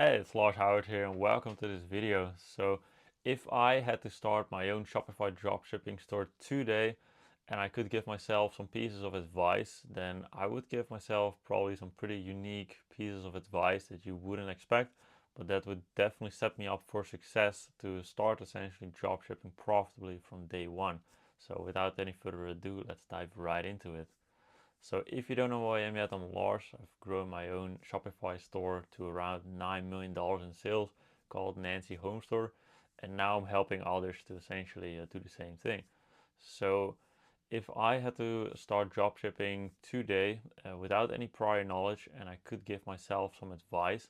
Hey, it's Lars Hauwert here and welcome to this video. So if I had to start my own Shopify dropshipping store today and I could give myself some pieces of advice, then I would give myself probably some pretty unique pieces of advice that you wouldn't expect, but that would definitely set me up for success to start essentially dropshipping profitably from day one. So without any further ado, let's dive right into it. So if you don't know who I am yet, I'm Lars. I've grown my own Shopify store to around $9 million in sales called Nancy Home Store. And now I'm helping others to essentially do the same thing. So if I had to start dropshipping today without any prior knowledge and I could give myself some advice,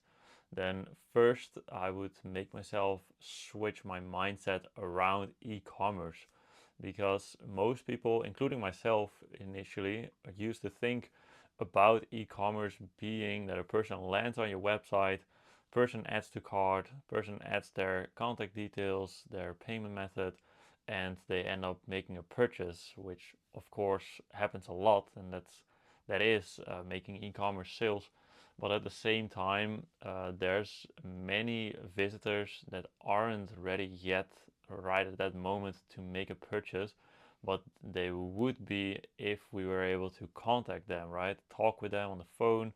then first I would make myself switch my mindset around e-commerce because most people, including myself initially, used to think about e-commerce being that a person lands on your website, person adds to cart, person adds their contact details, their payment method, and they end up making a purchase, which of course happens a lot, and that is making e-commerce sales. But at the same time, there's many visitors that aren't ready yet, right at that moment, to make a purchase, but they would be if we were able to contact them, right? Talk with them on the phone,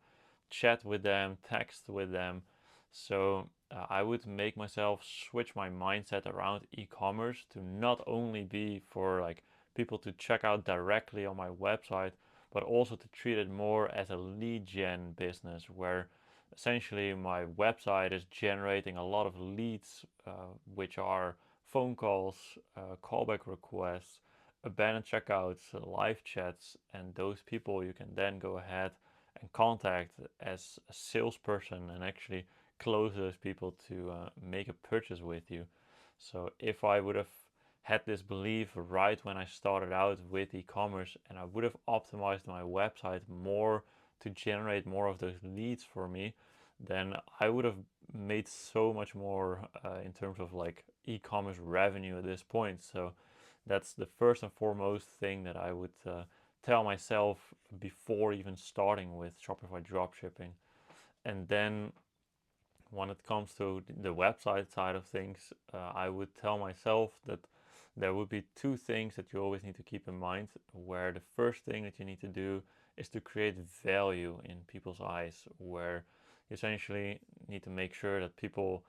chat with them, text with them. So I would make myself switch my mindset around e-commerce to not only be for like people to check out directly on my website, but also to treat it more as a lead gen business where essentially my website is generating a lot of leads, which are phone calls, callback requests, abandoned checkouts, live chats, and those people you can then go ahead and contact as a salesperson and actually close those people to make a purchase with you. So if I would have had this belief right when I started out with e-commerce and I would have optimized my website more to generate more of those leads for me, then I would have made so much more in terms of like e-commerce revenue at this point. So that's the first and foremost thing that I would tell myself before even starting with Shopify dropshipping. And then when it comes to the website side of things, I would tell myself that there would be two things that you always need to keep in mind. Where the first thing that you need to do is to create value in people's eyes, where you essentially need to make sure that people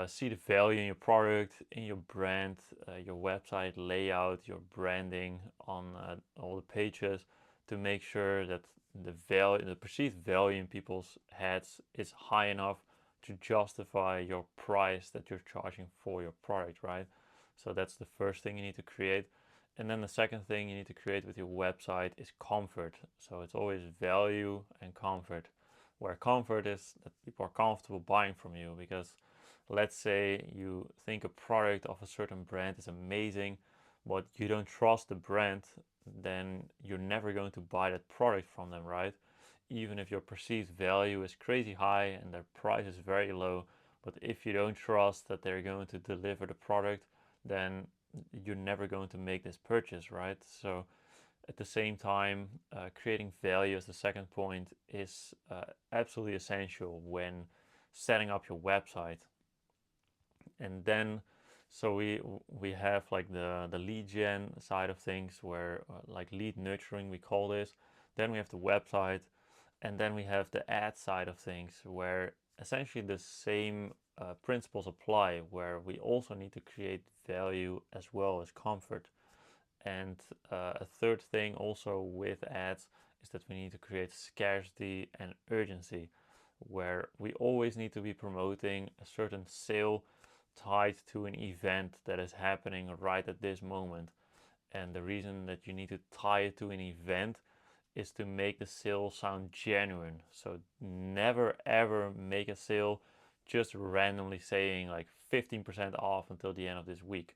see the value in your product, in your brand, your website layout, your branding on all the pages to make sure that the value, the perceived value in people's heads is high enough to justify your price that you're charging for your product, right? So that's the first thing you need to create. And then the second thing you need to create with your website is comfort. So it's always value and comfort, where comfort is that people are comfortable buying from you because let's say you think a product of a certain brand is amazing, but you don't trust the brand, then you're never going to buy that product from them, right? Even if your perceived value is crazy high and their price is very low, but if you don't trust that they're going to deliver the product, then you're never going to make this purchase, right? So at the same time, creating value as the second point is absolutely essential when setting up your website. And then so we have like the lead gen side of things where like lead nurturing we call this. Then we have the website, and then we have the ad side of things where essentially the same principles apply, where we also need to create value as well as comfort. And a third thing also with ads is that we need to create scarcity and urgency, where we always need to be promoting a certain sale tied to an event that is happening right at this moment. And the reason that you need to tie it to an event is to make the sale sound genuine. So never ever make a sale just randomly saying like 15% off until the end of this week.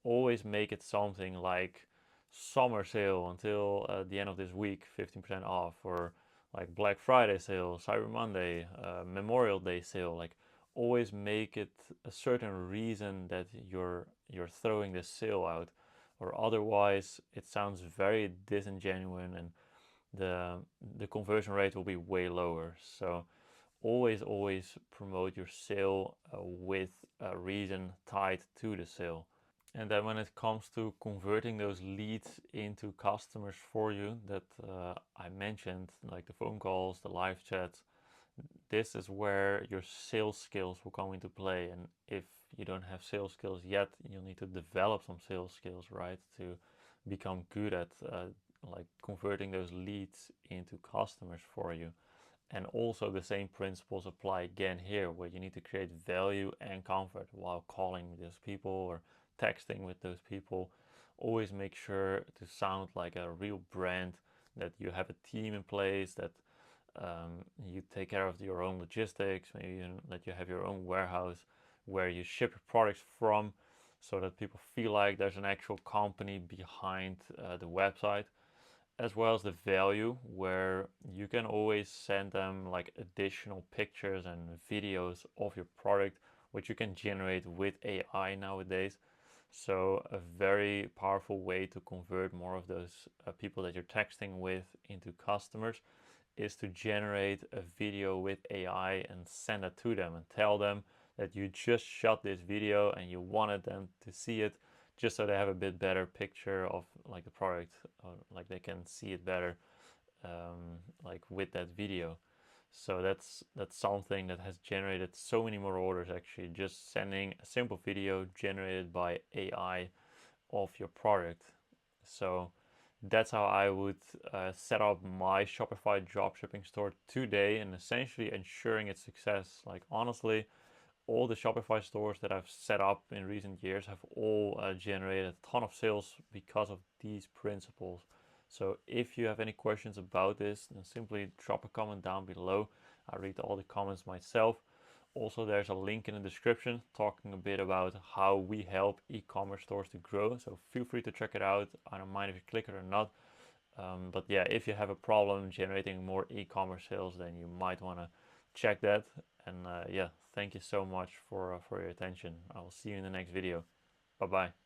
Always make it something like summer sale until the end of this week, 15% off, or like Black Friday sale, Cyber Monday, Memorial Day sale. Like always make it a certain reason that you're throwing this sale out, or otherwise it sounds very disingenuine and the conversion rate will be way lower. So always promote your sale with a reason tied to the sale. And then when it comes to converting those leads into customers for you that I mentioned, like the phone calls, the live chats, this is where your sales skills will come into play. And if you don't have sales skills yet, you'll need to develop some sales skills, right? To become good at like converting those leads into customers for you. And also the same principles apply again here, where you need to create value and comfort while calling those people or texting with those people. Always make sure to sound like a real brand, that you have a team in place, that you take care of your own logistics, maybe that you have your own warehouse where you ship your products from, so that people feel like there's an actual company behind the website, as well as the value, where you can always send them like additional pictures and videos of your product, which you can generate with AI nowadays. So a very powerful way to convert more of those people that you're texting with into customers is to generate a video with AI and send it to them and tell them that you just shot this video and you wanted them to see it, just so they have a bit better picture of like the product, or like they can see it better, like with that video. So that's something that has generated so many more orders, actually, just sending a simple video generated by AI of your product. So that's how I would set up my Shopify dropshipping store today, and essentially ensuring its success. Like, honestly, all the Shopify stores that I've set up in recent years have all generated a ton of sales because of these principles. So if you have any questions about this, then simply drop a comment down below. I read all the comments myself. Also, there's a link in the description talking a bit about how we help e-commerce stores to grow. So feel free to check it out. I don't mind if you click it or not. But yeah, if you have a problem generating more e-commerce sales, then you might want to check that. And yeah, thank you so much for your attention. I will see you in the next video. Bye bye.